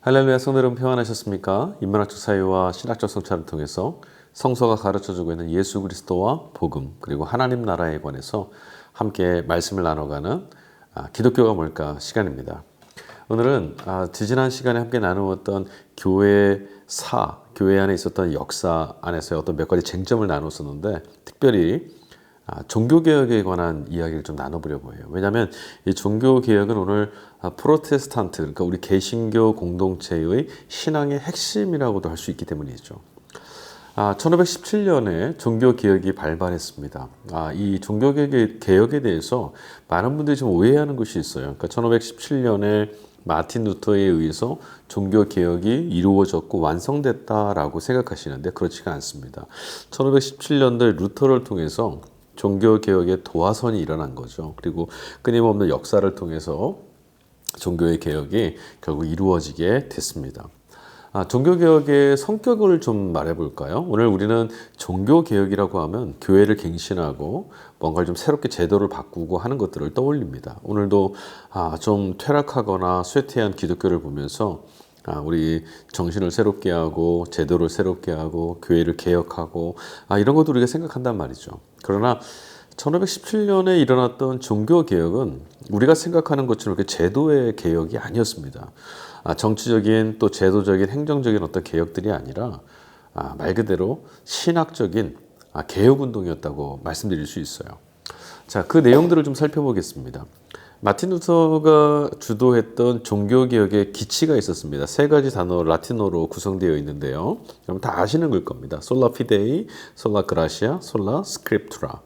할렐루야, 성도 여러분 평안하셨습니까? 인문학적 사유와 신학적 성찰을 통해서 성서가 가르쳐주고 있는 예수 그리스도와 복음 그리고 하나님 나라에 관해서 함께 말씀을 나눠가는 기독교가 뭘까 시간입니다. 오늘은 지지난 시간에 함께 나누었던 교회 안에 있었던 역사 안에서의 어떤 몇 가지 쟁점을 나눴었는데 특별히 종교개혁에 관한 이야기를 좀 나눠보려고 해요. 왜냐하면 이 종교개혁은 오늘 프로테스탄트, 그러니까 우리 개신교 공동체의 신앙의 핵심이라고도 할 수 있기 때문이죠. 1517년에 종교개혁이 발발했습니다. 이 종교개혁에 대해서 많은 분들이 좀 오해하는 것이 있어요. 그러니까 1517년에 마틴 루터에 의해서 종교개혁이 이루어졌고 완성됐다라고 생각하시는데 그렇지가 않습니다. 1517년도에 루터를 통해서 종교개혁의 도화선이 일어난 거죠. 그리고 끊임없는 역사를 통해서 종교의 개혁이 결국 이루어지게 됐습니다. 종교개혁의 성격을 좀 말해볼까요? 오늘 우리는 종교개혁이라고 하면 교회를 갱신하고 뭔가를 좀 새롭게 제도를 바꾸고 하는 것들을 떠올립니다. 오늘도 좀 퇴락하거나 쇠퇴한 기독교를 보면서 우리 정신을 새롭게 하고 제도를 새롭게 하고 교회를 개혁하고 이런 것도 우리가 생각한단 말이죠. 그러나 1517년에 일어났던 종교개혁은 우리가 생각하는 것처럼 이렇게 제도의 개혁이 아니었습니다. 정치적인 또 제도적인 행정적인 어떤 개혁들이 아니라 말 그대로 신학적인 개혁운동이었다고 말씀드릴 수 있어요. 자, 그 내용들을 좀 살펴보겠습니다. 마틴 루터가 주도했던 종교개혁의 기치가 있었습니다. 세 가지 단어 라틴어로 구성되어 있는데요. 여러분 다 아시는 걸 겁니다. 솔라 피데이, 솔라 그라시아, 솔라 스크립투라.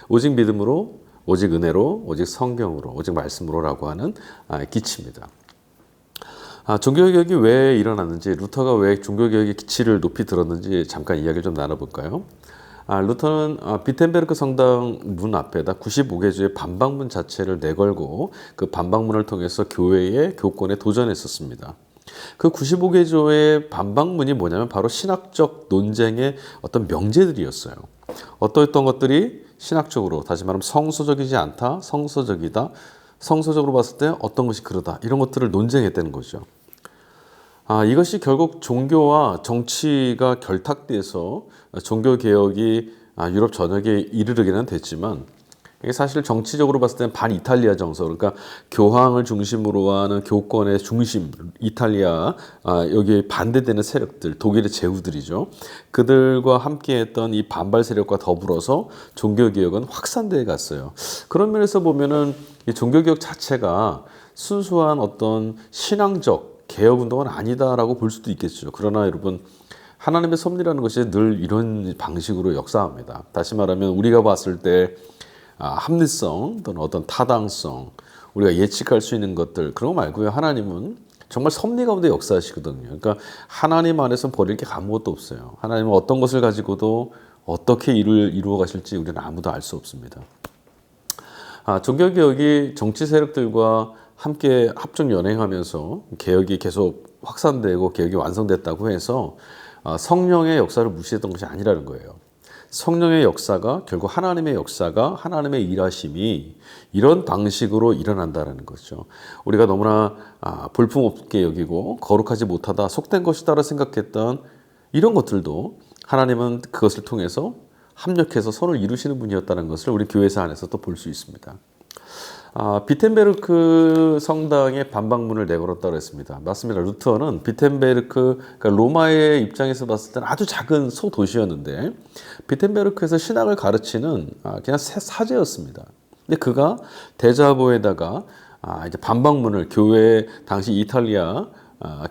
오직 믿음으로, 오직 은혜로, 오직 성경으로, 오직 말씀으로라고 하는 기치입니다. 종교개혁이 왜 일어났는지, 루터가 왜 종교개혁의 기치를 높이 들었는지 잠깐 이야기를 좀 나눠볼까요? 루터는 비텐베르크 성당 문 앞에다 95개조의 반박문 자체를 내걸고 그 반박문을 통해서 교회의 교권에 도전했었습니다. 그 95개조의 반박문이 뭐냐면 바로 신학적 논쟁의 어떤 명제들이었어요. 어떠했던 것들이 신학적으로, 다시 말하면 성서적이지 않다, 성서적이다, 성서적으로 봤을 때 어떤 것이 그러다, 이런 것들을 논쟁했다는 거죠. 이것이 결국 종교와 정치가 결탁돼서 종교개혁이 유럽 전역에 이르르기는 됐지만 이게 사실 정치적으로 봤을 때는 반이탈리아 정서, 그러니까 교황을 중심으로 하는 교권의 중심, 이탈리아, 여기에 반대되는 세력들, 독일의 제후들이죠. 그들과 함께했던 이 반발 세력과 더불어서 종교개혁은 확산되어 갔어요. 그런 면에서 보면은 이 종교개혁 자체가 순수한 어떤 신앙적 개혁운동은 아니다라고 볼 수도 있겠죠. 그러나 여러분, 하나님의 섭리라는 것이 늘 이런 방식으로 역사합니다. 다시 말하면 우리가 봤을 때 합리성 또는 어떤 타당성, 우리가 예측할 수 있는 것들, 그런 거 말고요. 하나님은 정말 섭리 가운데 역사하시거든요. 그러니까 하나님 안에서 버릴 게 아무것도 없어요. 하나님은 어떤 것을 가지고도 어떻게 이루어 가실지 우리는 아무도 알 수 없습니다. 종교개혁이 정치 세력들과 함께 합종 연행하면서 개혁이 계속 확산되고 개혁이 완성됐다고 해서 성령의 역사를 무시했던 것이 아니라는 거예요. 성령의 역사가 결국 하나님의 역사가, 하나님의 일하심이 이런 방식으로 일어난다는 거죠. 우리가 너무나 볼품없게 여기고 거룩하지 못하다, 속된 것이다라고 생각했던 이런 것들도 하나님은 그것을 통해서 합력해서 선을 이루시는 분이었다는 것을 우리 교회사 안에서 또 볼 수 있습니다. 비텐베르크 성당에 반박문을 내걸었다고 했습니다. 맞습니다. 루터는 비텐베르크, 그러니까 로마의 입장에서 봤을 때는 아주 작은 소도시였는데 비텐베르크에서 신학을 가르치는 그냥 사제였습니다. 근데 그가 대자보에다가 이제 반박문을, 교회 당시 이탈리아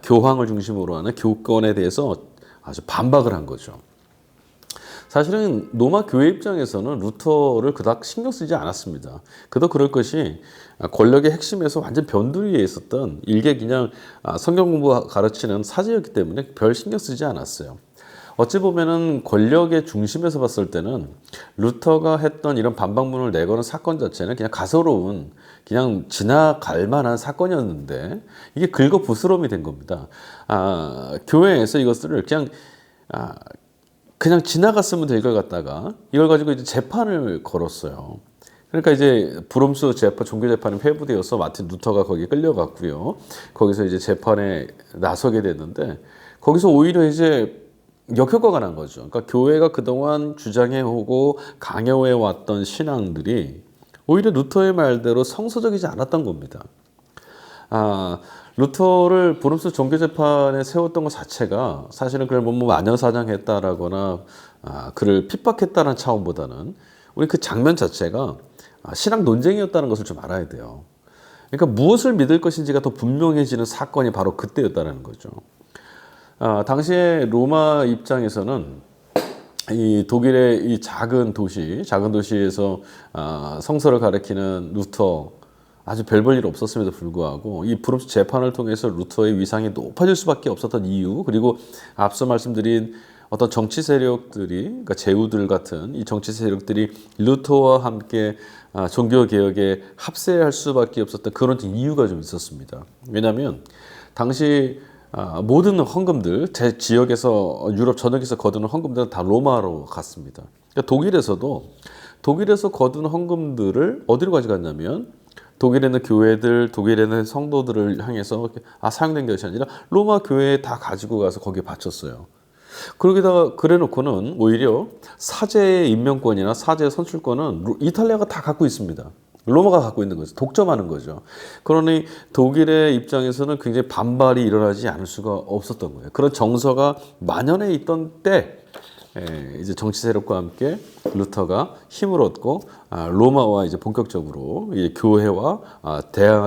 교황을 중심으로 하는 교권에 대해서 아주 반박을 한 거죠. 사실은 로마 교회 입장에서는 루터를 그닥 신경 쓰지 않았습니다. 그도 그럴 것이 권력의 핵심에서 완전 변두리에 있었던 일개 그냥 성경 공부 가르치는 사제였기 때문에 별 신경 쓰지 않았어요. 어찌 보면은 권력의 중심에서 봤을 때는 루터가 했던 이런 반박문을 내거는 사건 자체는 그냥 가소로운, 그냥 지나갈 만한 사건이었는데 이게 긁어부스럼이 된 겁니다. 교회에서 이것을 그냥 지나갔으면 될 걸 갖다가 이걸 가지고 이제 재판을 걸었어요. 그러니까 이제 브롬스 재판 종교 재판이 회부되어서 마틴 루터가 거기에 끌려갔고요. 거기서 이제 재판에 나서게 됐는데 거기서 오히려 이제 역효과가 난 거죠. 그러니까 교회가 그동안 주장해 오고 강요해 왔던 신앙들이 오히려 루터의 말대로 성서적이지 않았던 겁니다. 루터를 브룸스 종교재판에 세웠던 것 자체가 사실은 그를 뭐 마녀사냥했다라거나 그를 핍박했다는 차원보다는 우리 그 장면 자체가 신앙 논쟁이었다는 것을 좀 알아야 돼요. 그러니까 무엇을 믿을 것인지가 더 분명해지는 사건이 바로 그때였다는 거죠. 당시에 로마 입장에서는 이 독일의 이 작은 도시에서 성서를 가리키는 루터 아주 별 볼 일 없었음에도 불구하고 이 브룸스 재판을 통해서 루터의 위상이 높아질 수밖에 없었던 이유, 그리고 앞서 말씀드린 어떤 정치 세력들이, 그러니까 제후들 같은 이 정치 세력들이 루터와 함께 종교 개혁에 합세할 수밖에 없었던 그런 이유가 좀 있었습니다. 왜냐하면 당시 모든 헌금들, 제 지역에서 유럽 전역에서 거두는 헌금들은 다 로마로 갔습니다. 그러니까 독일에서 거둔 헌금들을 어디로 가져갔냐면 독일에 있는 교회들, 독일에 있는 성도들을 향해서 사용된 것이 아니라 로마 교회에 다 가지고 가서 거기에 바쳤어요. 그러게다가 그래놓고는 오히려 사제의 임명권이나 사제의 선출권은 이탈리아가 다 갖고 있습니다. 로마가 갖고 있는 거죠. 독점하는 거죠. 그러니 독일의 입장에서는 굉장히 반발이 일어나지 않을 수가 없었던 거예요. 그런 정서가 만연해 있던 때 이제 정치 세력과 함께 루터가 힘을 얻고 로마와 이제 본격적으로 이제 교회와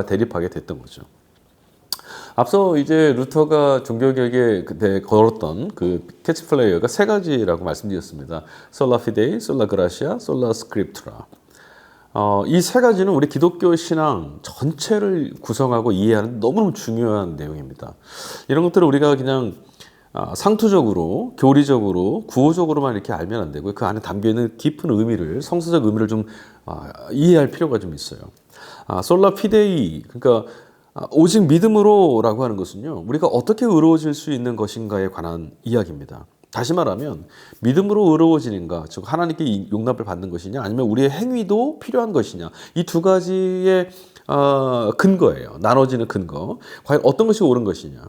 대립하게 됐던 거죠. 앞서 이제 루터가 종교개혁에 그때 걸었던 그 캐치플레이어가 세 가지라고 말씀드렸습니다. 솔라 피데이, 솔라 그라시아, 솔라 스크립투라. 이 세 가지는 우리 기독교 신앙 전체를 구성하고 이해하는 너무너무 중요한 내용입니다. 이런 것들을 우리가 그냥 상투적으로, 교리적으로, 구호적으로만 이렇게 알면 안 되고요. 그 안에 담겨있는 깊은 의미를, 성서적 의미를 좀 이해할 필요가 좀 있어요. 솔라 피데이, 그러니까 오직 믿음으로라고 하는 것은요, 우리가 어떻게 의로워질 수 있는 것인가에 관한 이야기입니다. 다시 말하면 믿음으로 의로워지는가, 즉 하나님께 용납을 받는 것이냐, 아니면 우리의 행위도 필요한 것이냐, 이 두 가지의 근거예요. 나눠지는 근거. 과연 어떤 것이 옳은 것이냐.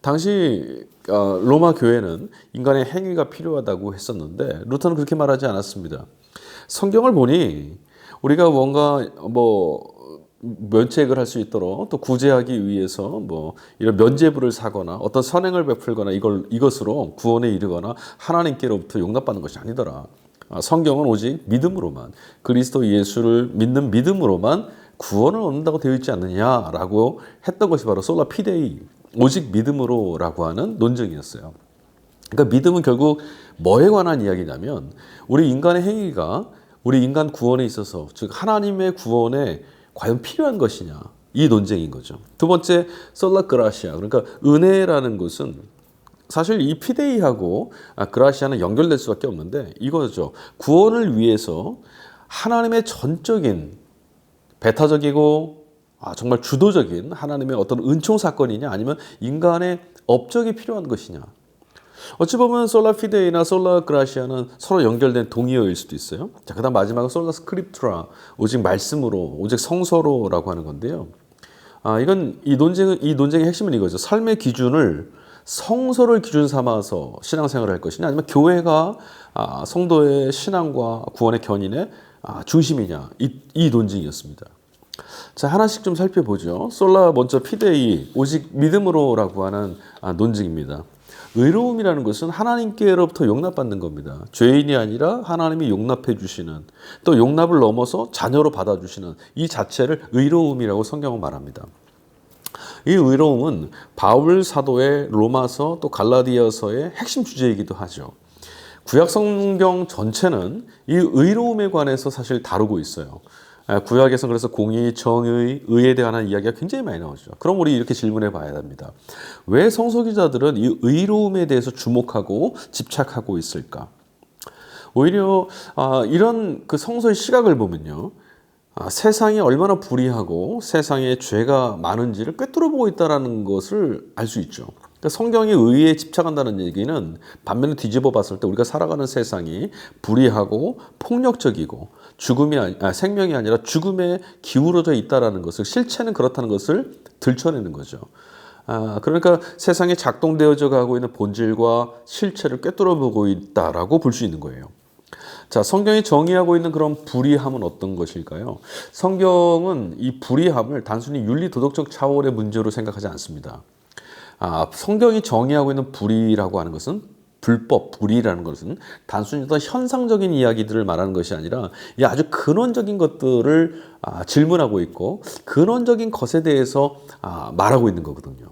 당시 로마 교회는 인간의 행위가 필요하다고 했었는데 루터는 그렇게 말하지 않았습니다. 성경을 보니 우리가 뭔가 면책을 할 수 있도록 또 구제하기 위해서 이런 면죄부를 사거나 어떤 선행을 베풀거나 이것으로 구원에 이르거나 하나님께로부터 용납받는 것이 아니더라. 성경은 오직 믿음으로만, 그리스도 예수를 믿는 믿음으로만 구원을 얻는다고 되어 있지 않느냐라고 했던 것이 바로 솔라 피데이, 오직 믿음으로라고 하는 논증이었어요. 그러니까 믿음은 결국 뭐에 관한 이야기냐면 우리 인간의 행위가 우리 인간 구원에 있어서, 즉 하나님의 구원에 과연 필요한 것이냐, 이 논쟁인 거죠. 두 번째, 솔라 그라시아, 그러니까 은혜라는 것은 사실 이 피데이하고 그라시아는 연결될 수밖에 없는데 이거죠. 구원을 위해서 하나님의 전적인 배타적이고 정말 주도적인 하나님의 어떤 은총 사건이냐, 아니면 인간의 업적이 필요한 것이냐. 어찌 보면 솔라 피데이나 솔라 그라시아는 서로 연결된 동의어일 수도 있어요. 자, 그다음 마지막은 솔라 스크립투라, 오직 말씀으로, 오직 성서로라고 하는 건데요. 이 논쟁의 핵심은 이거죠. 삶의 기준을 성서를 기준 삼아서 신앙생활을 할 것이냐, 아니면 교회가 성도의 신앙과 구원의 견인의 중심이냐, 이 논쟁이었습니다. 자, 하나씩 좀 살펴보죠. 솔라 먼저 피데이, 오직 믿음으로라고 하는 논증입니다. 의로움이라는 것은 하나님께로부터 용납받는 겁니다. 죄인이 아니라 하나님이 용납해 주시는, 또 용납을 넘어서 자녀로 받아주시는 이 자체를 의로움이라고 성경은 말합니다. 이 의로움은 바울 사도의 로마서 또 갈라디아서의 핵심 주제이기도 하죠. 구약 성경 전체는 이 의로움에 관해서 사실 다루고 있어요. 구약에서 그래서 공의, 정의, 의에 대한 이야기가 굉장히 많이 나오죠. 그럼 우리 이렇게 질문해 봐야 됩니다. 왜 성서기자들은 이 의로움에 대해서 주목하고 집착하고 있을까? 오히려 이런 그 성서의 시각을 보면요, 세상이 얼마나 불의하고 세상에 죄가 많은지를 꿰뚫어 보고 있다는 것을 알 수 있죠. 그러니까 성경이 의에 집착한다는 얘기는 반면에 뒤집어 봤을 때 우리가 살아가는 세상이 불의하고 폭력적이고 생명이 아니라 죽음에 기울어져 있다라는 것을, 실체는 그렇다는 것을 들춰내는 거죠. 그러니까 세상에 작동되어져 가고 있는 본질과 실체를 꿰뚫어 보고 있다라고 볼 수 있는 거예요. 자, 성경이 정의하고 있는 그런 불의함은 어떤 것일까요? 성경은 이 불의함을 단순히 윤리 도덕적 차원의 문제로 생각하지 않습니다. 성경이 정의하고 있는 불의라고 하는 것은, 불법, 불의라는 것은 단순히 어떤 현상적인 이야기들을 말하는 것이 아니라 이 아주 근원적인 것들을 질문하고 있고 근원적인 것에 대해서 말하고 있는 거거든요.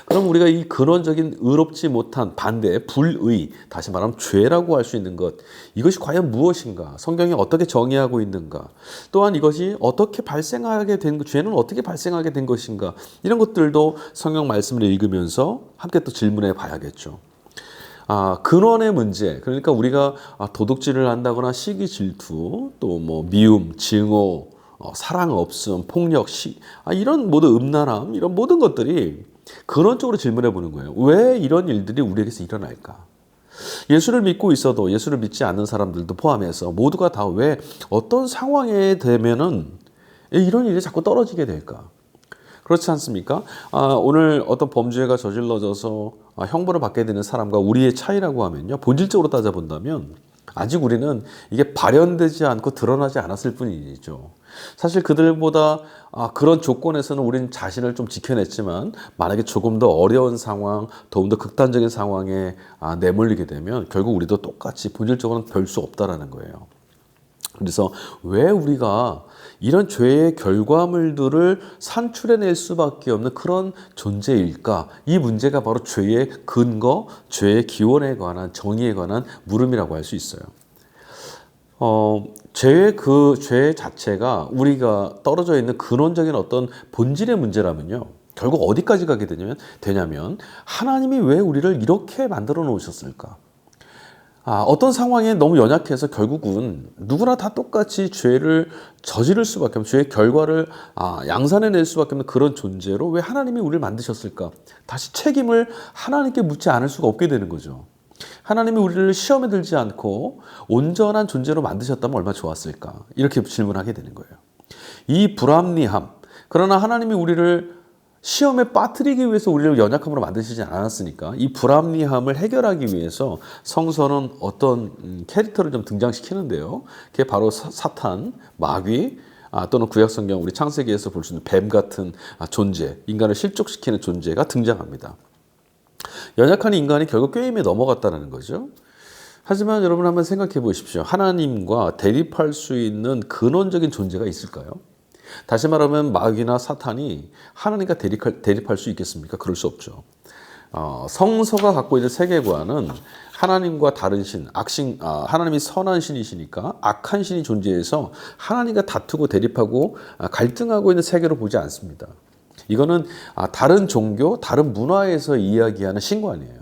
그럼 우리가 이 근원적인 의롭지 못한 반대, 불의, 다시 말하면 죄라고 할 수 있는 것, 이것이 과연 무엇인가? 성경이 어떻게 정의하고 있는가? 또한 이것이 어떻게 발생하게 된, 죄는 어떻게 발생하게 된 것인가? 이런 것들도 성경 말씀을 읽으면서 함께 또 질문해 봐야겠죠. 근원의 문제, 그러니까 우리가 도둑질을 한다거나 시기 질투, 또 뭐 미움, 증오, 사랑 없음, 폭력, 이런 모든 음란함, 이런 모든 것들이 근원적으로 질문해 보는 거예요. 왜 이런 일들이 우리에게서 일어날까? 예수를 믿고 있어도 예수를 믿지 않는 사람들도 포함해서 모두가 다 왜 어떤 상황에 되면은 이런 일이 자꾸 떨어지게 될까? 그렇지 않습니까? 오늘 어떤 범죄가 저질러져서 형벌을 받게 되는 사람과 우리의 차이라고 하면요, 본질적으로 따져본다면 아직 우리는 이게 발현되지 않고 드러나지 않았을 뿐이죠. 사실 그들보다 그런 조건에서는 우리는 자신을 좀 지켜냈지만 만약에 조금 더 어려운 상황, 더욱 더 극단적인 상황에 내몰리게 되면 결국 우리도 똑같이 본질적으로는 별 수 없다라는 거예요. 그래서 왜 우리가 이런 죄의 결과물들을 산출해낼 수밖에 없는 그런 존재일까? 이 문제가 바로 죄의 근거, 죄의 기원에 관한, 정의에 관한 물음이라고 할 수 있어요. 죄 자체가 우리가 떨어져 있는 근원적인 어떤 본질의 문제라면요, 결국 어디까지 가게 되냐면 하나님이 왜 우리를 이렇게 만들어 놓으셨을까? 어떤 상황에 너무 연약해서 결국은 누구나 다 똑같이 죄를 저지를 수밖에 없는, 죄의 결과를 양산해낼 수밖에 없는 그런 존재로 왜 하나님이 우리를 만드셨을까? 다시 책임을 하나님께 묻지 않을 수가 없게 되는 거죠. 하나님이 우리를 시험에 들지 않고 온전한 존재로 만드셨다면 얼마나 좋았을까? 이렇게 질문하게 되는 거예요. 이 불합리함, 그러나 하나님이 우리를 시험에 빠뜨리기 위해서 우리를 연약함으로 만드시지 않았으니까 이 불합리함을 해결하기 위해서 성서는 어떤 캐릭터를 좀 등장시키는데요. 그게 바로 사탄, 마귀, 또는 구약성경 우리 창세기에서 볼 수 있는 뱀 같은 존재, 인간을 실족시키는 존재가 등장합니다. 연약한 인간이 결국 꾀임에 넘어갔다는 거죠. 하지만 여러분 한번 생각해 보십시오. 하나님과 대립할 수 있는 근원적인 존재가 있을까요? 다시 말하면 마귀나 사탄이 하나님과 대립할 수 있겠습니까? 그럴 수 없죠. 성서가 갖고 있는 세계관은 하나님과 다른 신, 하나님이 선한 신이시니까 악한 신이 존재해서 하나님과 다투고 대립하고 갈등하고 있는 세계로 보지 않습니다. 이거는 다른 종교, 다른 문화에서 이야기하는 신관이에요.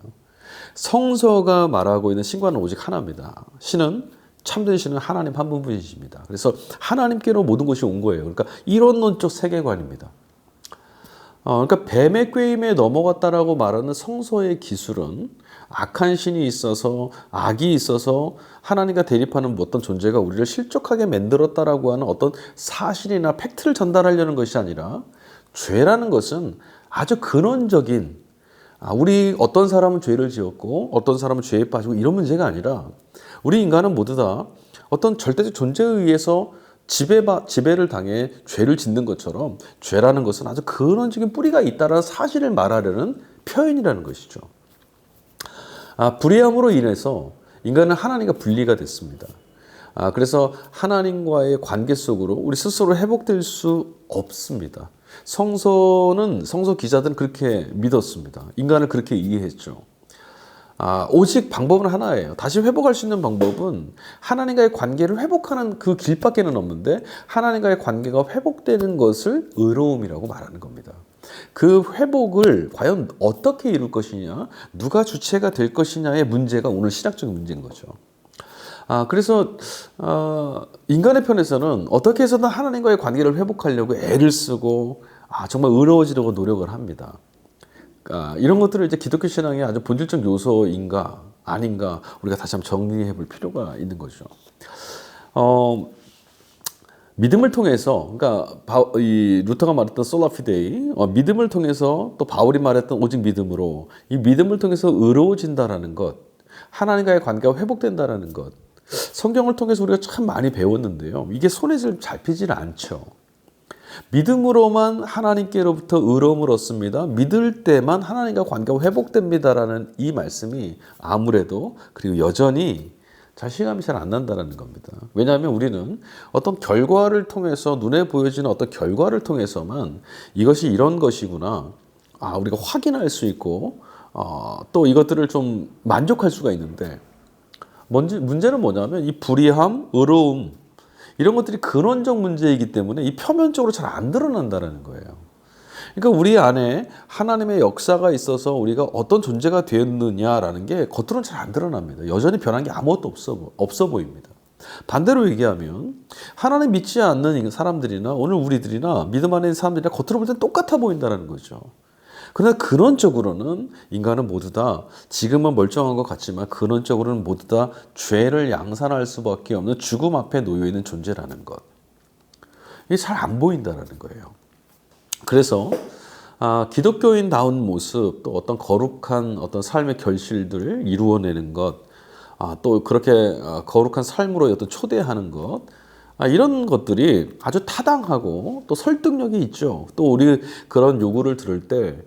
성서가 말하고 있는 신관은 오직 하나입니다. 참된 신은 하나님 한 분이십니다. 그래서 하나님께로 모든 것이 온 거예요. 그러니까 이론론적 세계관입니다. 그러니까 뱀의 꾀임에 넘어갔다라고 말하는 성서의 기술은 악한 신이 있어서, 악이 있어서 하나님과 대립하는 어떤 존재가 우리를 실족하게 만들었다라고 하는 어떤 사실이나 팩트를 전달하려는 것이 아니라, 죄라는 것은 아주 근원적인, 우리 어떤 사람은 죄를 지었고 어떤 사람은 죄에 빠지고 이런 문제가 아니라 우리 인간은 모두 다 어떤 절대적 존재에 의해서 지배를 당해 죄를 짓는 것처럼 죄라는 것은 아주 근원적인 뿌리가 있다는 사실을 말하려는 표현이라는 것이죠. 불의함으로 인해서 인간은 하나님과 분리가 됐습니다. 그래서 하나님과의 관계 속으로 우리 스스로 회복될 수 없습니다. 성서 기자들은 그렇게 믿었습니다. 인간을 그렇게 이해했죠. 오직 방법은 하나예요. 다시 회복할 수 있는 방법은 하나님과의 관계를 회복하는 그 길밖에는 없는데, 하나님과의 관계가 회복되는 것을 의로움이라고 말하는 겁니다. 그 회복을 과연 어떻게 이룰 것이냐, 누가 주체가 될 것이냐의 문제가 오늘 신학적인 문제인 거죠. 그래서 인간의 편에서는 어떻게 해서든 하나님과의 관계를 회복하려고 애를 쓰고 정말 의로워지려고 노력을 합니다. 이런 것들을 이제 기독교 신앙의 아주 본질적 요소인가 아닌가 우리가 다시 한번 정리해 볼 필요가 있는 거죠. 믿음을 통해서, 그러니까 이 루터가 말했던 솔라 피데이, 믿음을 통해서 또 바울이 말했던 오직 믿음으로, 이 믿음을 통해서 의로워진다라는 것, 하나님과의 관계가 회복된다라는 것, 성경을 통해서 우리가 참 많이 배웠는데요. 이게 손에 좀 잡히질 않죠. 믿음으로만 하나님께로부터 의로움을 얻습니다. 믿을 때만 하나님과 관계가 회복됩니다라는 이 말씀이 아무래도 그리고 여전히 실감이 잘 안 난다는 겁니다. 왜냐하면 우리는 어떤 결과를 통해서 눈에 보여지는 어떤 결과를 통해서만 이것이 이런 것이구나 우리가 확인할 수 있고 또 이것들을 좀 만족할 수가 있는데 문제는 뭐냐면 이 불의함, 의로움 이런 것들이 근원적 문제이기 때문에 이 표면적으로 잘 안 드러난다는 거예요. 그러니까 우리 안에 하나님의 역사가 있어서 우리가 어떤 존재가 되었느냐라는 게 겉으로는 잘 안 드러납니다. 여전히 변한 게 아무것도 없어 보입니다. 반대로 얘기하면 하나님 믿지 않는 사람들이나 오늘 우리들이나 믿음 안에 있는 사람들이나 겉으로 볼 땐 똑같아 보인다는 거죠. 그러나 근원적으로는 인간은 모두 다 지금은 멀쩡한 것 같지만 근원적으로는 모두 다 죄를 양산할 수밖에 없는 죽음 앞에 놓여 있는 존재라는 것. 이게 잘 안 보인다는 거예요. 그래서 기독교인다운 모습, 또 어떤 거룩한 어떤 삶의 결실들을 이루어내는 것, 또 그렇게 거룩한 삶으로 어떤 초대하는 것, 이런 것들이 아주 타당하고 또 설득력이 있죠. 또 우리 그런 요구를 들을 때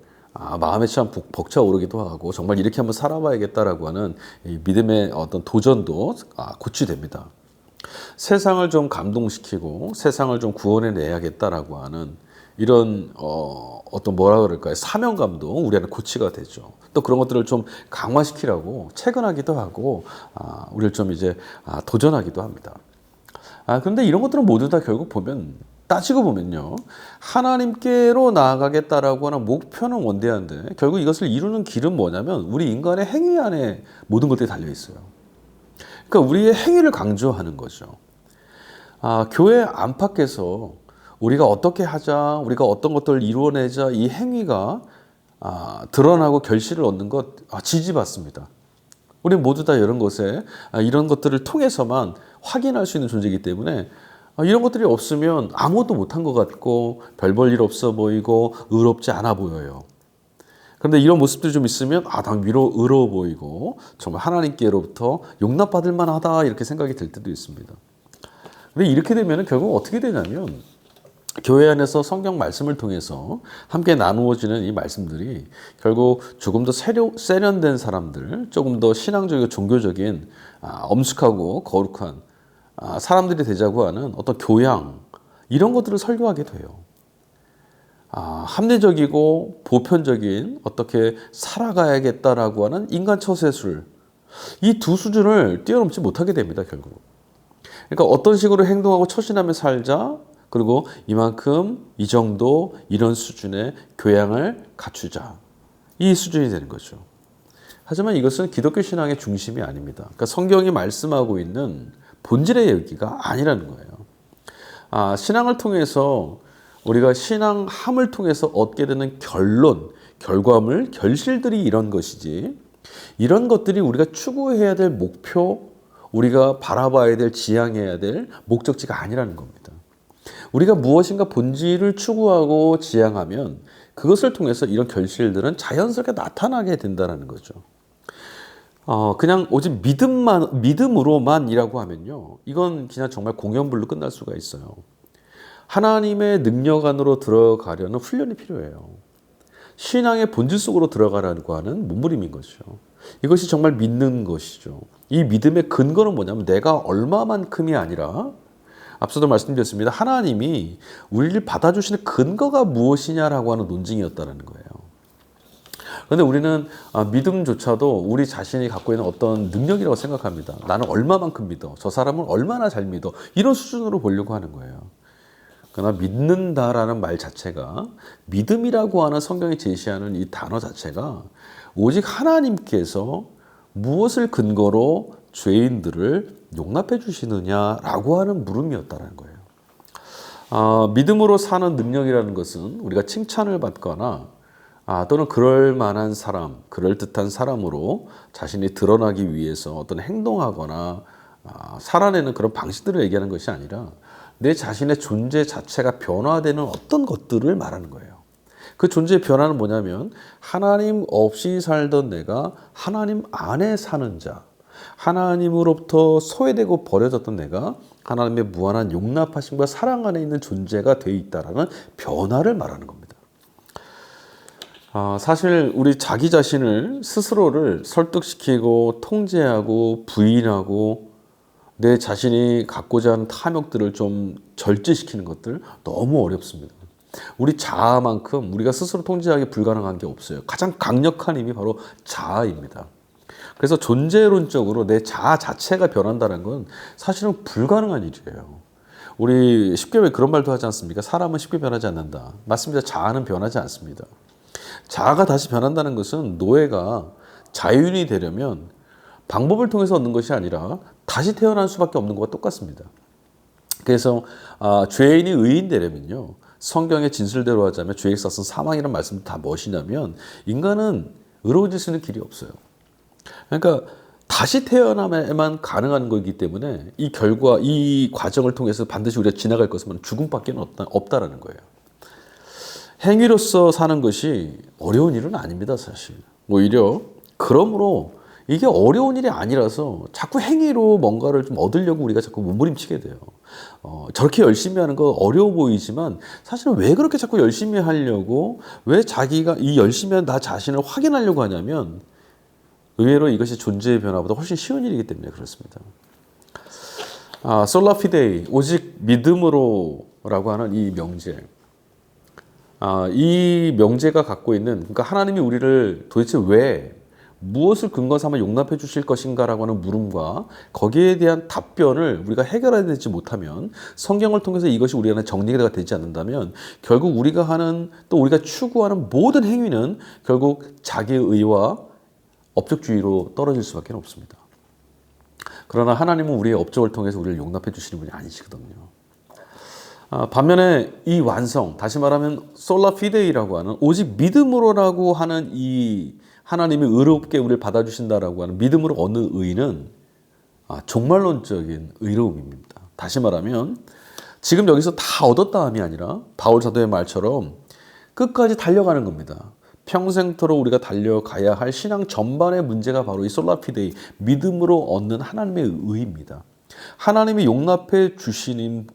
마음에 참 벅차오르기도 하고 정말 이렇게 한번 살아봐야겠다라고 하는 이 믿음의 어떤 도전도 고취됩니다. 세상을 좀 감동시키고 세상을 좀 구원해내야겠다라고 하는 이런 어떤 뭐라 그럴까요? 사명감도 우리 안에 고취가 되죠. 또 그런 것들을 좀 강화시키라고 채근하기도 하고 우리를 좀 이제 도전하기도 합니다. 그런데 이런 것들은 모두 다 결국 따지고 보면요. 하나님께로 나아가겠다라고 하는 목표는 원대한데 결국 이것을 이루는 길은 뭐냐면 우리 인간의 행위 안에 모든 것들이 달려 있어요. 그러니까 우리의 행위를 강조하는 거죠. 교회 안팎에서 우리가 어떻게 하자, 우리가 어떤 것들을 이루어내자 이 행위가 드러나고 결실을 얻는 것 지지받습니다. 우리 모두 다 이런 것들을 통해서만 확인할 수 있는 존재이기 때문에 이런 것들이 없으면 아무것도 못한 것 같고 별 볼 일 없어 보이고 의롭지 않아 보여요. 그런데 이런 모습들이 좀 있으면 난 의로워 보이고 정말 하나님께로부터 용납받을 만하다 이렇게 생각이 들 때도 있습니다. 근데 이렇게 되면 결국 어떻게 되냐면 교회 안에서 성경 말씀을 통해서 함께 나누어지는 이 말씀들이 결국 조금 더 세련된 사람들, 조금 더 신앙적이고 종교적인 엄숙하고 거룩한 사람들이 되자고 하는 어떤 교양 이런 것들을 설교하게 돼요. 합리적이고 보편적인 어떻게 살아가야겠다라고 하는 인간 처세술 이 두 수준을 뛰어넘지 못하게 됩니다. 결국. 그러니까 어떤 식으로 행동하고 처신하며 살자 그리고 이만큼 이 정도 이런 수준의 교양을 갖추자 이 수준이 되는 거죠. 하지만 이것은 기독교 신앙의 중심이 아닙니다. 그러니까 성경이 말씀하고 있는 본질의 얘기가 아니라는 거예요. 신앙을 통해서 우리가 신앙함을 통해서 얻게 되는 결과물, 결실들이 이런 것이지 이런 것들이 우리가 추구해야 될 목표, 우리가 바라봐야 될 지향해야 될 목적지가 아니라는 겁니다. 우리가 무엇인가 본질을 추구하고 지향하면 그것을 통해서 이런 결실들은 자연스럽게 나타나게 된다는 거죠. 그냥 오직 믿음으로만이라고 하면요. 이건 그냥 정말 공연불로 끝날 수가 있어요. 하나님의 능력 안으로 들어가려는 훈련이 필요해요. 신앙의 본질 속으로 들어가라고 하는 몸부림인 것이죠. 이것이 정말 믿는 것이죠. 이 믿음의 근거는 뭐냐면 내가 얼마만큼이 아니라 앞서도 말씀드렸습니다. 하나님이 우리를 받아주시는 근거가 무엇이냐라고 하는 논증이었다는 거예요. 그런데 우리는 믿음조차도 우리 자신이 갖고 있는 어떤 능력이라고 생각합니다. 나는 얼마만큼 믿어. 저 사람은 얼마나 잘 믿어. 이런 수준으로 보려고 하는 거예요. 그러나 믿는다라는 말 자체가 믿음이라고 하는 성경이 제시하는 이 단어 자체가 오직 하나님께서 무엇을 근거로 죄인들을 용납해 주시느냐라고 하는 물음이었다는 거예요. 믿음으로 사는 능력이라는 것은 우리가 칭찬을 받거나 또는 그럴 만한 사람, 그럴듯한 사람으로 자신이 드러나기 위해서 어떤 행동하거나 살아내는 그런 방식들을 얘기하는 것이 아니라 내 자신의 존재 자체가 변화되는 어떤 것들을 말하는 거예요. 그 존재의 변화는 뭐냐면 하나님 없이 살던 내가 하나님 안에 사는 자, 하나님으로부터 소외되고 버려졌던 내가 하나님의 무한한 용납하심과 사랑 안에 있는 존재가 되어 있다라는 변화를 말하는 겁니다. 사실 우리 자기 자신을 스스로를 설득시키고 통제하고 부인하고 내 자신이 갖고자 하는 탐욕들을 좀 절제시키는 것들 너무 어렵습니다. 우리 자아만큼 우리가 스스로 통제하기 불가능한 게 없어요. 가장 강력한 힘이 바로 자아입니다. 그래서 존재론적으로 내 자아 자체가 변한다는 건 사실은 불가능한 일이에요. 우리 쉽게 왜 그런 말도 하지 않습니까? 사람은 쉽게 변하지 않는다. 맞습니다. 자아는 변하지 않습니다. 자아가 다시 변한다는 것은 노예가 자유인이 되려면 방법을 통해서 얻는 것이 아니라 다시 태어날 수밖에 없는 것과 똑같습니다. 그래서 죄인이 의인 되려면요. 성경의 진술대로 하자면 죄의 값은 사망이라는 말씀이 다 무엇이냐면 인간은 의로워질 수 있는 길이 없어요. 그러니까 다시 태어나야만 가능한 거기 때문에 이 결과, 이 과정을 통해서 반드시 우리가 지나갈 것은 죽음밖에 없다라는 거예요. 행위로서 사는 것이 어려운 일은 아닙니다, 사실. 오히려 그러므로 이게 어려운 일이 아니라서 자꾸 행위로 뭔가를 좀 얻으려고 우리가 자꾸 몸부림치게 돼요. 저렇게 열심히 하는 거 어려워 보이지만 사실은 왜 그렇게 자꾸 열심히 하려고 왜 자기가 이 열심히 한 나 자신을 확인하려고 하냐면 의외로 이것이 존재의 변화보다 훨씬 쉬운 일이기 때문에 그렇습니다. 솔라 피데이, 오직 믿음으로라고 하는 이 명제. 이 명제가 갖고 있는, 그러니까 하나님이 우리를 도대체 왜 무엇을 근거 삼아 용납해 주실 것인가라고 하는 물음과 거기에 대한 답변을 우리가 해결해내지 못하면, 성경을 통해서 이것이 우리 안에 정리가 되지 않는다면 결국 우리가 하는, 또 우리가 추구하는 모든 행위는 결국 자기의 의와 업적주의로 떨어질 수밖에 없습니다. 그러나 하나님은 우리의 업적을 통해서 우리를 용납해 주시는 분이 아니시거든요. 반면에 이 완성, 다시 말하면 솔라 피데이라고 하는 오직 믿음으로라고 하는 이 하나님이 의롭게 우리를 받아주신다라고 하는 믿음으로 얻는 의는 종말론적인 의로움입니다. 다시 말하면 지금 여기서 다 얻었다함이 아니라 바울 사도의 말처럼 끝까지 달려가는 겁니다. 평생토록 우리가 달려가야 할 신앙 전반의 문제가 바로 이 솔라피데이, 믿음으로 얻는 하나님의 의입니다. 하나님이 용납해 주시는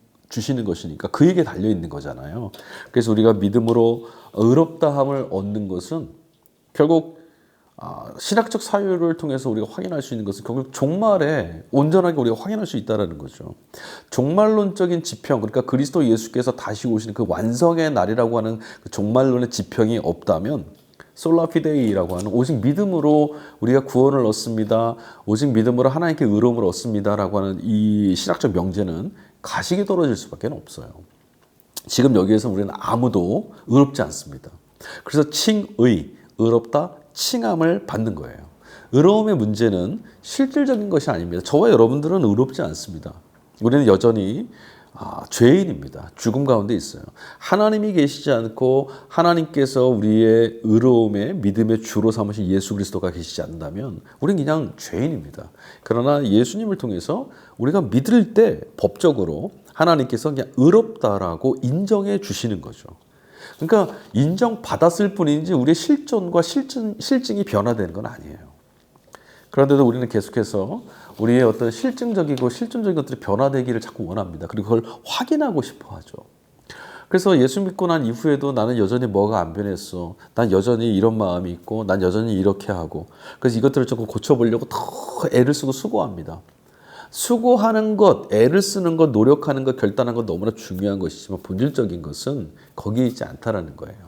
것이니까 그에게 달려있는 거잖아요. 그래서 우리가 믿음으로 의롭다함을 얻는 것은 결국 신학적 사유를 통해서 우리가 확인할 수 있는 것은 결국 종말에 온전하게 우리가 확인할 수 있다는 거죠. 종말론적인 지평, 그러니까 그리스도 예수께서 다시 오시는 그 완성의 날이라고 하는 그 종말론의 지평이 없다면 솔라피데이라고 하는 오직 믿음으로 우리가 구원을 얻습니다. 오직 믿음으로 하나님께 의로움을 얻습니다라고 하는 이 신학적 명제는 가식이 떨어질 수밖에 없어요. 지금 여기에서 우리는 아무도 의롭지 않습니다. 그래서 칭의, 의롭다, 칭함을 받는 거예요. 의로움의 문제는 실질적인 것이 아닙니다. 저와 여러분들은 의롭지 않습니다. 우리는 여전히 죄인입니다. 죽음 가운데 있어요. 하나님이 계시지 않고 하나님께서 우리의 의로움의 믿음의 주로 삼으신 예수 그리스도가 계시지 않는다면 우리는 그냥 죄인입니다. 그러나 예수님을 통해서 우리가 믿을 때 법적으로 하나님께서 그냥 의롭다라고 인정해 주시는 거죠. 그러니까 인정받았을 뿐이지 우리의 실존과 실증이 변화되는 건 아니에요. 그런데도 우리는 계속해서 우리의 어떤 실증적이고 실존적인 것들이 변화되기를 자꾸 원합니다. 그리고 그걸 확인하고 싶어 하죠. 그래서 예수 믿고 난 이후에도 나는 여전히 뭐가 안 변했어. 난 여전히 이런 마음이 있고 난 여전히 이렇게 하고. 그래서 이것들을 조금 고쳐보려고 더 애를 쓰고 수고합니다. 수고하는 것, 애를 쓰는 것, 노력하는 것, 결단하는 것 너무나 중요한 것이지만 본질적인 것은 거기에 있지 않다라는 거예요.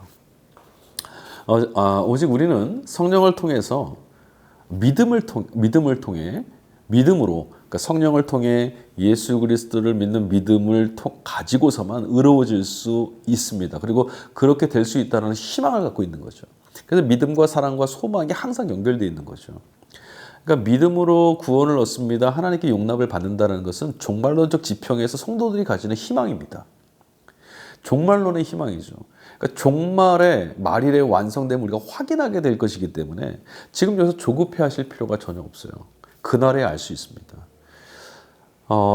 오직 우리는 성령을 통해서 믿음으로, 그러니까 성령을 통해 예수 그리스도를 믿는 믿음을 가지고서만 의로워질 수 있습니다. 그리고 그렇게 될 수 있다는 희망을 갖고 있는 거죠. 그래서 믿음과 사랑과 소망이 항상 연결되어 있는 거죠. 그러니까 믿음으로 구원을 얻습니다. 하나님께 용납을 받는다는 것은 종말론적 지평에서 성도들이 가지는 희망입니다. 종말론의 희망이죠. 그러니까 종말의 말일의 완성됨을 우리가 확인하게 될 것이기 때문에 지금 여기서 조급해하실 필요가 전혀 없어요. 그날에 알 수 있습니다.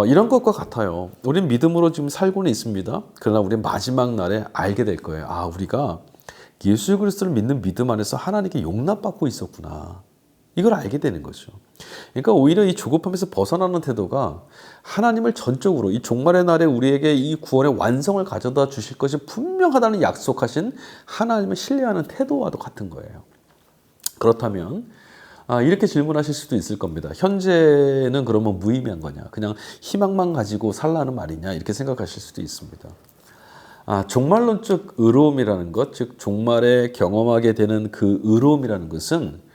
이런 것과 같아요. 우리는 믿음으로 지금 살고는 있습니다. 그러나 우리는 마지막 날에 알게 될 거예요. 아, 우리가 예수 그리스도를 믿는 믿음 안에서 하나님께 용납받고 있었구나. 이걸 알게 되는 거죠. 그러니까 오히려 이 조급함에서 벗어나는 태도가 하나님을 전적으로 이 종말의 날에 우리에게 이 구원의 완성을 가져다 주실 것이 분명하다는 약속하신 하나님을 신뢰하는 태도와도 같은 거예요. 그렇다면 이렇게 질문하실 수도 있을 겁니다. 현재는 그러면 무의미한 거냐? 그냥 희망만 가지고 살라는 말이냐? 이렇게 생각하실 수도 있습니다. 종말론적 의로움이라는 것, 즉 종말에 경험하게 되는 그 의로움이라는 것은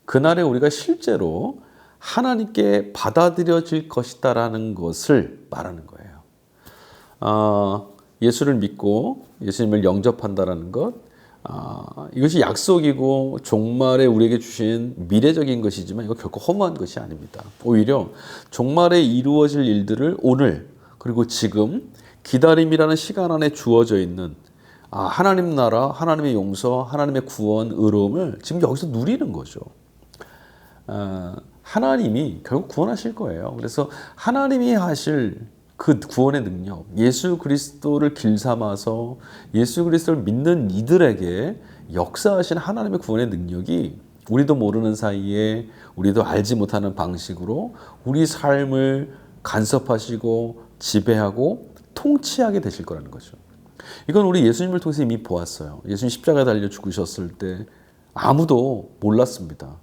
그날에 우리가 실제로 하나님께 받아들여질 것이다라는 것을 말하는 거예요. 예수를 믿고 예수님을 영접한다라는 것, 이것이 약속이고 종말에 우리에게 주신 미래적인 것이지만 이거 결코 허무한 것이 아닙니다. 오히려 종말에 이루어질 일들을 오늘 그리고 지금 기다림이라는 시간 안에 주어져 있는 하나님 나라, 하나님의 용서, 하나님의 구원, 의로움을 지금 여기서 누리는 거죠. 하나님이 결국 구원하실 거예요. 그래서 하나님이 하실 그 구원의 능력, 예수 그리스도를 길삼아서 예수 그리스도를 믿는 이들에게 역사하신 하나님의 구원의 능력이 우리도 모르는 사이에 우리도 알지 못하는 방식으로 우리 삶을 간섭하시고 지배하고 통치하게 되실 거라는 거죠. 이건 우리 예수님을 통해서 이미 보았어요. 예수님 십자가에 달려 죽으셨을 때 아무도 몰랐습니다.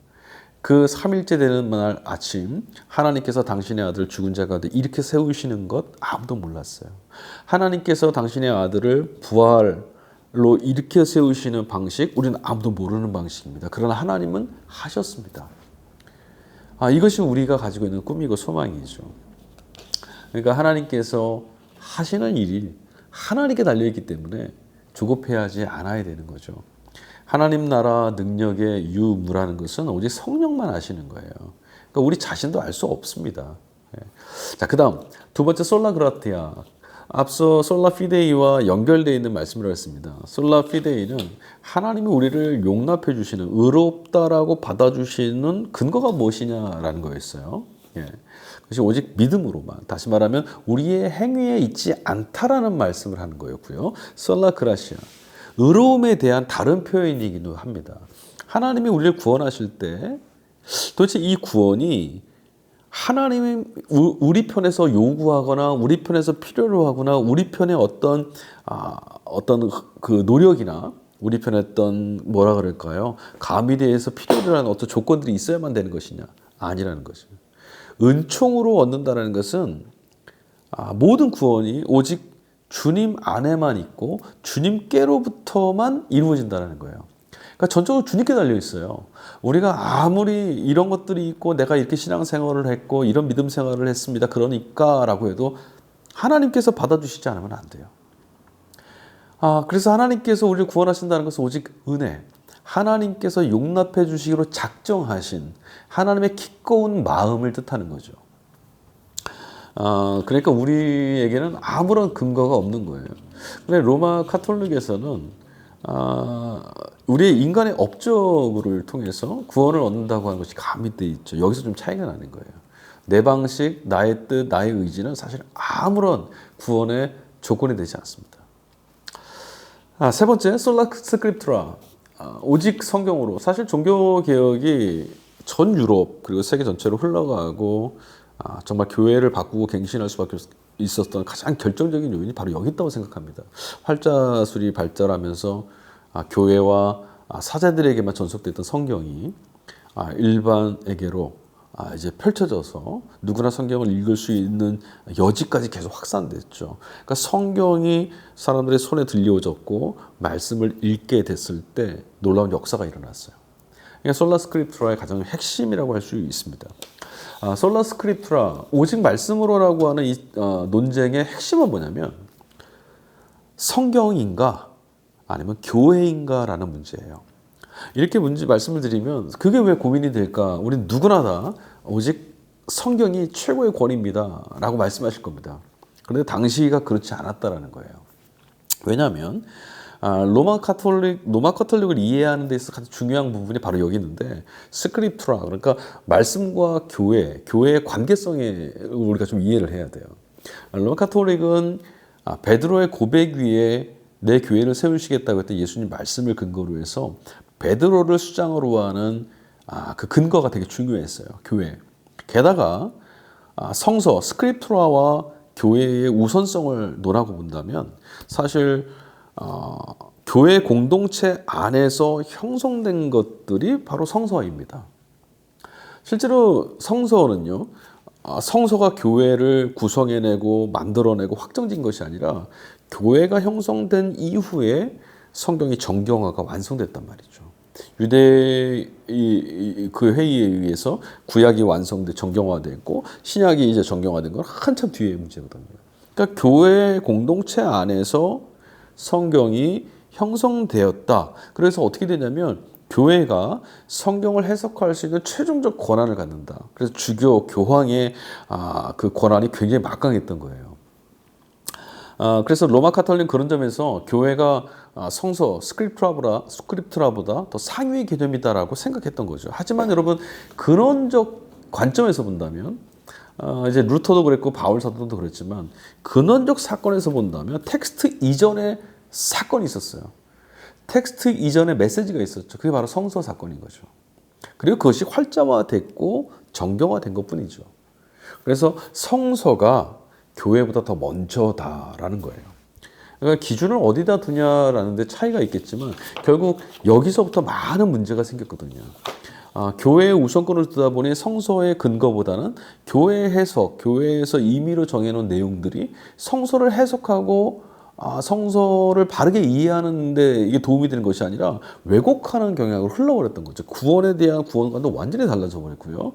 그 3일째 되는 날 아침 하나님께서 당신의 아들을 죽은 자 가운데 이렇게 세우시는 것 아무도 몰랐어요. 하나님께서 당신의 아들을 부활로 이렇게 세우시는 방식 우리는 아무도 모르는 방식입니다. 그러나 하나님은 하셨습니다. 이것이 우리가 가지고 있는 꿈이고 소망이죠. 그러니까 하나님께서 하시는 일이 하나님께 달려있기 때문에 조급해하지 않아야 되는 거죠. 하나님 나라 능력의 유무라는 것은 오직 성령만 아시는 거예요. 그러니까 우리 자신도 알 수 없습니다. 자, 그 다음 두 번째 솔라 그라티아. 앞서 솔라 피데이와 연결되어 있는 말씀을 했습니다. 솔라 피데이는 하나님이 우리를 용납해 주시는 의롭다라고 받아주시는 근거가 무엇이냐라는 거였어요. 그것이 오직 믿음으로만, 다시 말하면 우리의 행위에 있지 않다라는 말씀을 하는 거였고요. 솔라 그라시아, 의로움에 대한 다른 표현이기도 합니다. 하나님이 우리를 구원하실 때 도대체 이 구원이 하나님이 우리 편에서 요구하거나 우리 편에서 필요로 하거나 우리 편의 어떤 그 노력이나 우리 편의 어떤 뭐라 그럴까요? 가미대에서 필요로 하는 어떤 조건들이 있어야만 되는 것이냐? 아니라는 것이죠. 은총으로 얻는다는 것은 모든 구원이 오직 주님 안에만 있고 주님께로부터만 이루어진다는 거예요. 그러니까 전적으로 주님께 달려 있어요. 우리가 아무리 이런 것들이 있고 내가 이렇게 신앙생활을 했고 이런 믿음 생활을 했습니다. 그러니까라고 해도 하나님께서 받아주시지 않으면 안 돼요. 그래서 하나님께서 우리를 구원하신다는 것은 오직 은혜, 하나님께서 용납해 주시기로 작정하신 하나님의 기꺼운 마음을 뜻하는 거죠. 그러니까 우리에게는 아무런 근거가 없는 거예요. 근데 로마 카톨릭에서는 우리의 인간의 업적을 통해서 구원을 얻는다고 하는 것이 가미되어 있죠. 여기서 좀 차이가 나는 거예요. 내 방식, 나의 뜻, 나의 의지는 사실 아무런 구원의 조건이 되지 않습니다. 세 번째, 솔라 스크립투라. 오직 성경으로. 사실 종교개혁이 전 유럽 그리고 세계 전체로 흘러가고 정말 교회를 바꾸고 갱신할 수밖에 있었던 가장 결정적인 요인이 바로 여기 있다고 생각합니다. 활자술이 발달하면서 교회와 사제들에게만 전속됐던 성경이 일반에게로 이제 펼쳐져서 누구나 성경을 읽을 수 있는 여지까지 계속 확산됐죠. 그러니까 성경이 사람들의 손에 들려졌고 말씀을 읽게 됐을 때 놀라운 역사가 일어났어요. 그러니까 솔라 스크립투라의 가장 핵심이라고 할 수 있습니다. 솔라 스크립투라, 오직 말씀으로라고 하는 이 논쟁의 핵심은 뭐냐면 성경인가 아니면 교회인가라는 문제예요. 이렇게 말씀을 드리면 그게 왜 고민이 될까? 우린 누구나 다 오직 성경이 최고의 권위입니다 라고 말씀하실 겁니다. 그런데 당시가 그렇지 않았다라는 거예요. 왜냐하면 로마 카톨릭을 이해하는 데 있어서 가장 중요한 부분이 바로 여기 있는데 스크립투라 그러니까 말씀과 교회의 관계성에 우리가 좀 이해를 해야 돼요. 로마 카톨릭은 베드로의 고백 위에 내 교회를 세우시겠다고 했던 예수님 말씀을 근거로 해서 베드로를 수장으로 하는 그 근거가 되게 중요했어요. 교회. 게다가 성서 스크립투라와 교회의 우선성을 논하고 본다면 사실 교회 공동체 안에서 형성된 것들이 바로 성서입니다. 실제로 성서는요, 성서가 교회를 구성해내고 만들어내고 확정진 것이 아니라 교회가 형성된 이후에 성경이 정경화가 완성됐단 말이죠. 유대 그 회의에 의해서 구약이 완성돼 정경화됐고 신약이 이제 정경화된 건 한참 뒤의 문제거든요. 그러니까 교회 공동체 안에서 성경이 형성되었다. 그래서 어떻게 되냐면 교회가 성경을 해석할 수 있는 최종적 권한을 갖는다. 그래서 주교, 교황의 그 권한이 굉장히 막강했던 거예요. 그래서 로마 카톨릭 그런 점에서 교회가 성서 스크립트라보다 더 상위의 개념이다라고 생각했던 거죠. 하지만 여러분 근원적 관점에서 본다면 이제 루터도 그랬고 바울 사도도 그랬지만 근원적 사건에서 본다면 텍스트 이전에 사건이 있었어요. 텍스트 이전에 메시지가 있었죠. 그게 바로 성서 사건인 거죠. 그리고 그것이 활자화됐고 정경화된 것뿐이죠. 그래서 성서가 교회보다 더 먼저다라는 거예요. 그러니까 기준을 어디다 두냐라는 데 차이가 있겠지만 결국 여기서부터 많은 문제가 생겼거든요. 교회의 우선권을 두다 보니 성서의 근거보다는 교회의 해석, 교회에서 임의로 정해놓은 내용들이 성서를 해석하고 성서를 바르게 이해하는 데 이게 도움이 되는 것이 아니라 왜곡하는 경향으로 흘러버렸던 거죠. 구원에 대한 구원관도 완전히 달라져 버렸고요.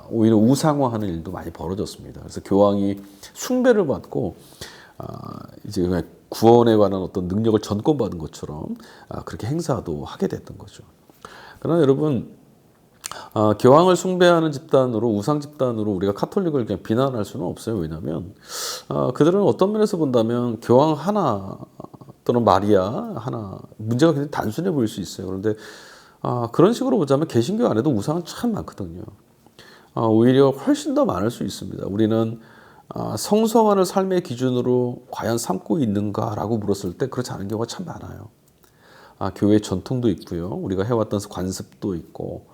오히려 우상화하는 일도 많이 벌어졌습니다. 그래서 교황이 숭배를 받고 이제 그냥 구원에 관한 어떤 능력을 전권받은 것처럼 그렇게 행사도 하게 됐던 거죠. 그러나 여러분 교황을 숭배하는 집단으로 우상 집단으로 우리가 카톨릭을 그냥 비난할 수는 없어요. 왜냐하면 그들은 어떤 면에서 본다면 교황 하나 또는 마리아 하나 문제가 굉장히 단순해 보일 수 있어요. 그런데 그런 식으로 보자면 개신교 안에도 우상은 참 많거든요. 오히려 훨씬 더 많을 수 있습니다. 우리는 성서만을 삶의 기준으로 과연 삼고 있는가라고 물었을 때 그렇지 않은 경우가 참 많아요. 교회의 전통도 있고요. 우리가 해왔던 관습도 있고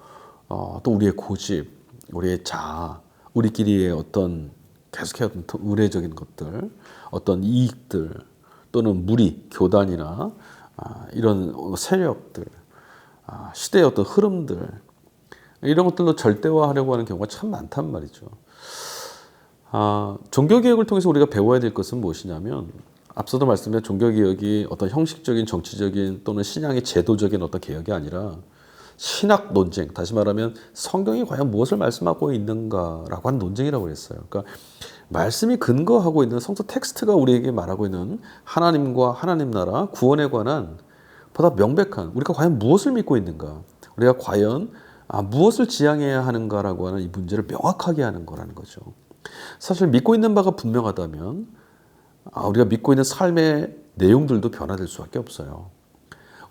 또 우리의 고집, 우리의 자아, 우리끼리의 어떤 계속해왔던 의례적인 것들, 어떤 이익들 또는 무리, 교단이나 이런 세력들, 시대의 어떤 흐름들 이런 것들로 절대화하려고 하는 경우가 참 많단 말이죠. 종교개혁을 통해서 우리가 배워야 될 것은 무엇이냐면 앞서도 말씀드린 종교개혁이 어떤 형식적인 정치적인 또는 신앙의 제도적인 어떤 개혁이 아니라 신학 논쟁, 다시 말하면 성경이 과연 무엇을 말씀하고 있는가라고 하는 논쟁이라고 그랬어요. 그러니까 말씀이 근거하고 있는 성서 텍스트가 우리에게 말하고 있는 하나님과 하나님 나라, 구원에 관한 보다 명백한 우리가 과연 무엇을 믿고 있는가, 우리가 과연 무엇을 지향해야 하는가라고 하는 이 문제를 명확하게 하는 거라는 거죠. 사실 믿고 있는 바가 분명하다면 우리가 믿고 있는 삶의 내용들도 변화될 수밖에 없어요.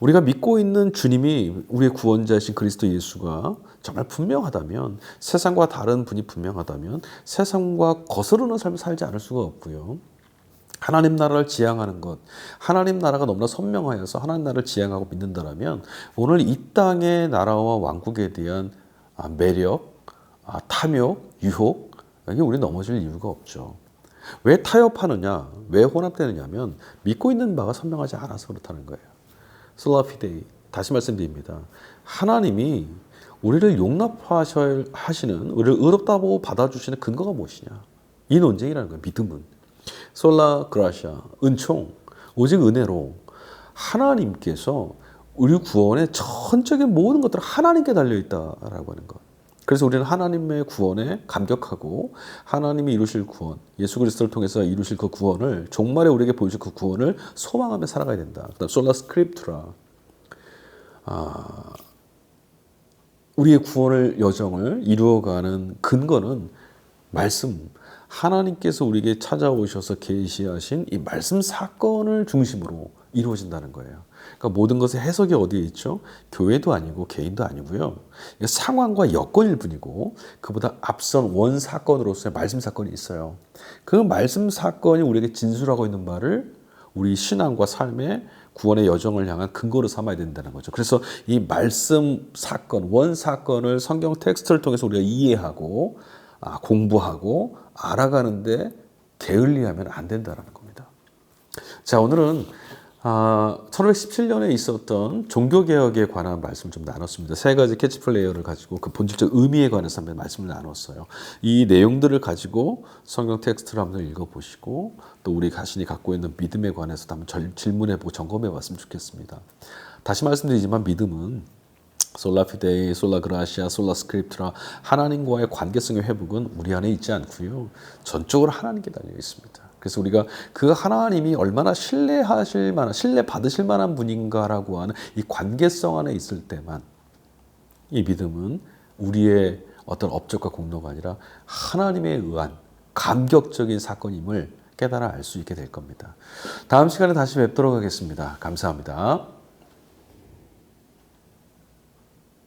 우리가 믿고 있는 주님이 우리의 구원자이신 그리스도 예수가 정말 분명하다면, 세상과 다른 분이 분명하다면 세상과 거스르는 삶을 살지 않을 수가 없고요. 하나님 나라를 지향하는 것, 하나님 나라가 너무나 선명하여서 하나님 나라를 지향하고 믿는다라면 오늘 이 땅의 나라와 왕국에 대한 매력, 탐욕, 유혹, 여기 우리 넘어질 이유가 없죠. 왜 타협하느냐, 왜 혼합되느냐 하면 믿고 있는 바가 선명하지 않아서 그렇다는 거예요. 솔라피데이, 다시 말씀드립니다. 하나님이 우리를 용납하시는, 우리를 의롭다고 받아주시는 근거가 무엇이냐? 이 논쟁이라는 거예요. 믿음은. 솔라 그라시아, 은총, 오직 은혜로 하나님께서 우리 구원의 전적인 모든 것들은 하나님께 달려있다라고 하는 것. 그래서 우리는 하나님의 구원에 감격하고 하나님이 이루실 구원, 예수 그리스도를 통해서 이루실 그 구원을, 종말에 우리에게 보여줄 그 구원을 소망하며 살아가야 된다. 그다음 솔라 스크립투라, 우리의 구원을 여정을 이루어가는 근거는 말씀, 하나님께서 우리에게 찾아오셔서 계시하신 이 말씀 사건을 중심으로 이루어진다는 거예요. 그러니까 모든 것의 해석이 어디에 있죠? 교회도 아니고 개인도 아니고요. 상황과 여건일 뿐이고 그보다 앞선 원 사건으로서의 말씀 사건이 있어요. 그 말씀 사건이 우리에게 진술하고 있는 바를 우리 신앙과 삶의 구원의 여정을 향한 근거로 삼아야 된다는 거죠. 그래서 이 말씀 사건, 원 사건을 성경 텍스트를 통해서 우리가 이해하고 공부하고 알아가는데 게을리하면 안 된다는 겁니다. 자, 오늘은 1517년에 있었던 종교개혁에 관한 말씀을 좀 나눴습니다. 세 가지 캐치플레이어를 가지고 그 본질적 의미에 관해서 한번 말씀을 나눴어요. 이 내용들을 가지고 성경 텍스트를 한번 읽어보시고 또 우리 자신이 갖고 있는 믿음에 관해서도 한번 질문해보고 점검해봤으면 좋겠습니다. 다시 말씀드리지만 믿음은 솔라 피데이, 솔라 그라시아, 솔라 스크립트라 하나님과의 관계성의 회복은 우리 안에 있지 않고요. 전적으로 하나님께 달려 있습니다. 그래서 우리가 그 하나님이 얼마나 신뢰하실 만한, 신뢰받으실 만한 분인가라고 하는 이 관계성 안에 있을 때만 이 믿음은 우리의 어떤 업적과 공로가 아니라 하나님에 의한 감격적인 사건임을 깨달아 알 수 있게 될 겁니다. 다음 시간에 다시 뵙도록 하겠습니다. 감사합니다.